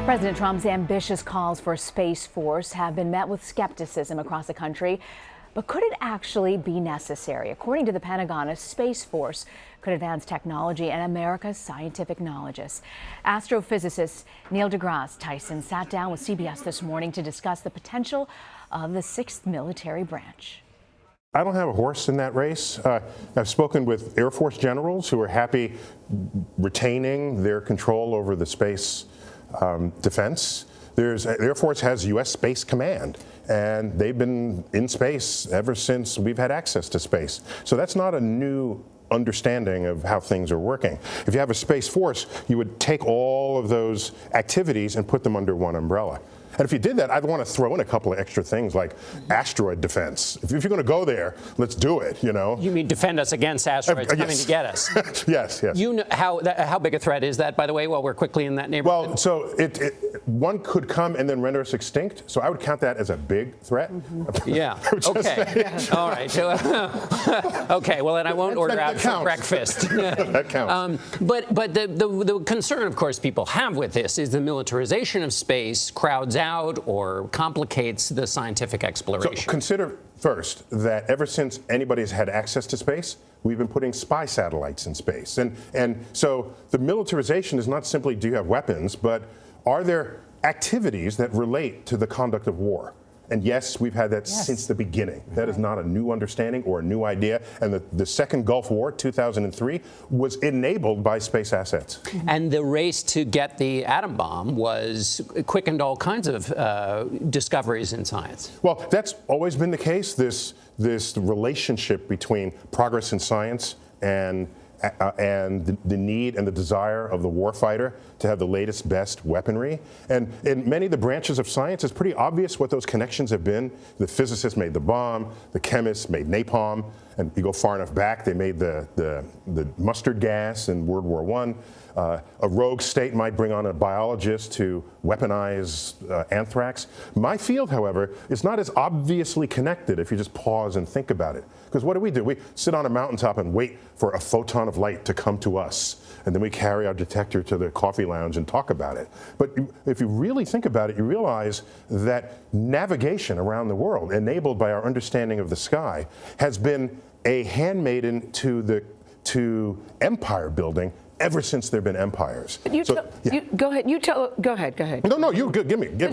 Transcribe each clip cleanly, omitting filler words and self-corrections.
President Trump's ambitious calls for a space force have been met with skepticism across the country. But could it actually be necessary? According to the Pentagon, a space force could advance technology and America's scientific knowledge. Astrophysicist Neil DeGrasse Tyson sat down with CBS This Morning to discuss the potential of the sixth military branch. I don't have a horse in that race. I've spoken with Air Force generals who are happy retaining their control over the space defense. The Air Force has U.S. Space Command, and they've been in space ever since we've had access to space. So that's not a new understanding of how things are working. If you have a space force, you would take all of those activities and put them under one umbrella. And if you did that, I'd want to throw in a couple of extra things like asteroid defense. If you're going to go there, let's do it, you know. You mean defend us against asteroids coming to get us? Yes, yes. You know how big a threat is that, by the way, while we're quickly in that neighborhood? Well, so one could come and then render us extinct. So I would count that as a big threat. Mm-hmm. Yeah. Okay. All right. Okay. Well, then I won't order out for breakfast. That counts. But the concern, of course, people have with this is the militarization of space crowds out or complicates the scientific exploration. So consider first that ever since anybody's had access to space, we've been putting spy satellites in space. And so the militarization is not simply do you have weapons, but are there activities that relate to the conduct of war? And yes, we've had that since the beginning. That is not a new understanding or a new idea. And the second Gulf War, 2003, was enabled by space assets. And the race to get the atom bomb was quickened all kinds of discoveries in science. Well, that's always been the case, this relationship between progress in science and the need and the desire of the warfighter to have the latest, best weaponry. And in many of the branches of science, it's pretty obvious what those connections have been. The physicists made the bomb, the chemists made napalm, and you go far enough back, they made the mustard gas in World War I. A rogue state might bring on a biologist to weaponize anthrax. My field, however, is not as obviously connected if you just pause and think about it. Because what do? We sit on a mountaintop and wait for a photon of light to come to us. And then we carry our detector to the coffee lounge and talk about it. But if you really think about it, you realize that navigation around the world, enabled by our understanding of the sky, has been a handmaiden to empire building ever since there have been empires. But go ahead. No, you give me. Come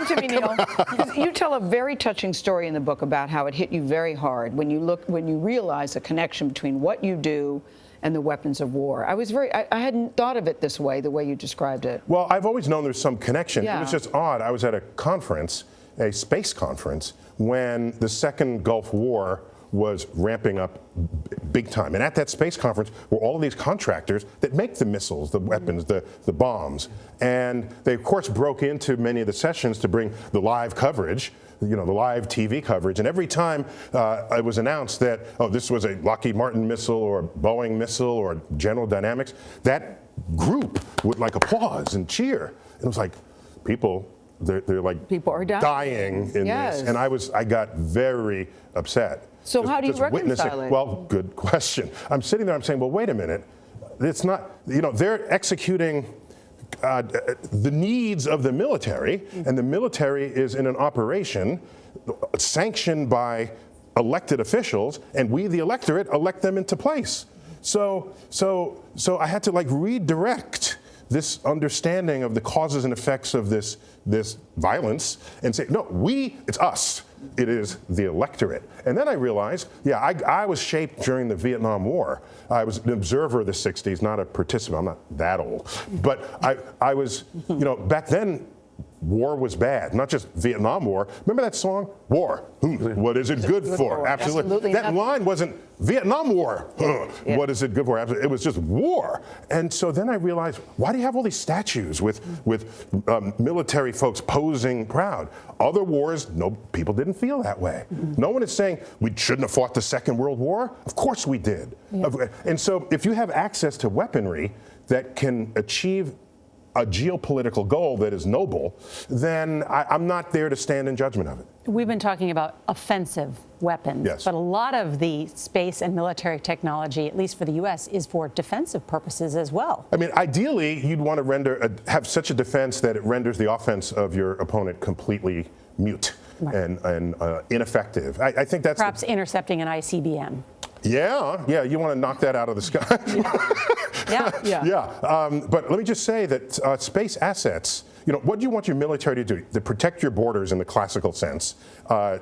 to me, Neil. Because you tell a very touching story in the book about how it hit you very hard when you realize the connection between what you do and the weapons of war. I hadn't thought of it this way, the way you described it. Well, I've always known there's some connection. Yeah. It was just odd. I was at a conference, a space conference, when the second Gulf War was ramping up big time. And at that space conference were all of these contractors that make the missiles, the weapons, the bombs. And they, of course, broke into many of the sessions to bring the live coverage, you know, the live TV coverage. And every time it was announced that, oh, this was a Lockheed Martin missile or a Boeing missile or General Dynamics, that group would like applause and cheer. And it was like, they're like people are dying in this. And I got very upset. So how do you reconcile it? Well, good question. I'm sitting there, I'm saying, well, wait a minute. It's not, you know, they're executing the needs of the military, and the military is in an operation sanctioned by elected officials, and we, the electorate, elect them into place. So I had to redirect this understanding of the causes and effects of this violence and say, no, it's us. It is the electorate. And then I realized, I was shaped during the Vietnam War. I was an observer of the 60s, not a participant. I'm not that old. But I was, back then, war was bad, not just Vietnam War. Remember that song, War? What is it good for? Absolutely. That line wasn't Vietnam War. What is it good for? Absolutely. It was just war. And so then I realized, why do you have all these statues with military folks posing proud? Other wars, people didn't feel that way. No one is saying we shouldn't have fought the Second World War. Of course we did. And so if you have access to weaponry that can achieve a geopolitical goal that is noble, then I'm not there to stand in judgment of it. We've been talking about offensive weapons, Yes. but a lot of the space and military technology, at least for the U.S., is for defensive purposes as well. I mean, ideally, you'd want to have such a defense that it renders the offense of your opponent completely mute and ineffective. I think that's perhaps intercepting an ICBM. Yeah, you want to knock that out of the sky. But let me just say that space assets, what do you want your military to do? To protect your borders in the classical sense,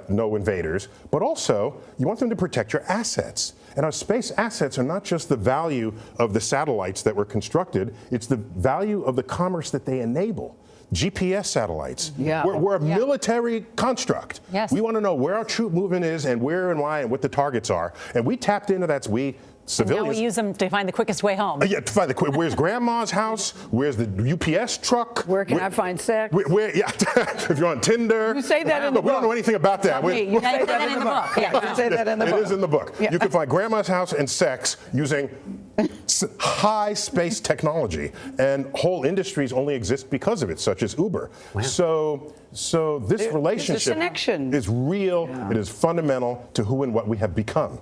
no invaders, but also you want them to protect your assets. And our space assets are not just the value of the satellites that were constructed, it's the value of the commerce that they enable. GPS satellites. We're a military construct. Yes. We want to know where our troop movement is and where and why and what the targets are. And we tapped into that. Civilians. And now we use them to find the quickest way home. Yeah, to find where's grandma's house? Where's the UPS truck? Where can I find sex? If you're on Tinder. You say that in the book. We don't know anything about that. You say that in the book. You say that in the book. It is in the book. Yeah. You can find grandma's house and sex using high space technology, and whole industries only exist because of it, such as Uber. Wow. So this relationship connection is real. It is fundamental to who and what we have become.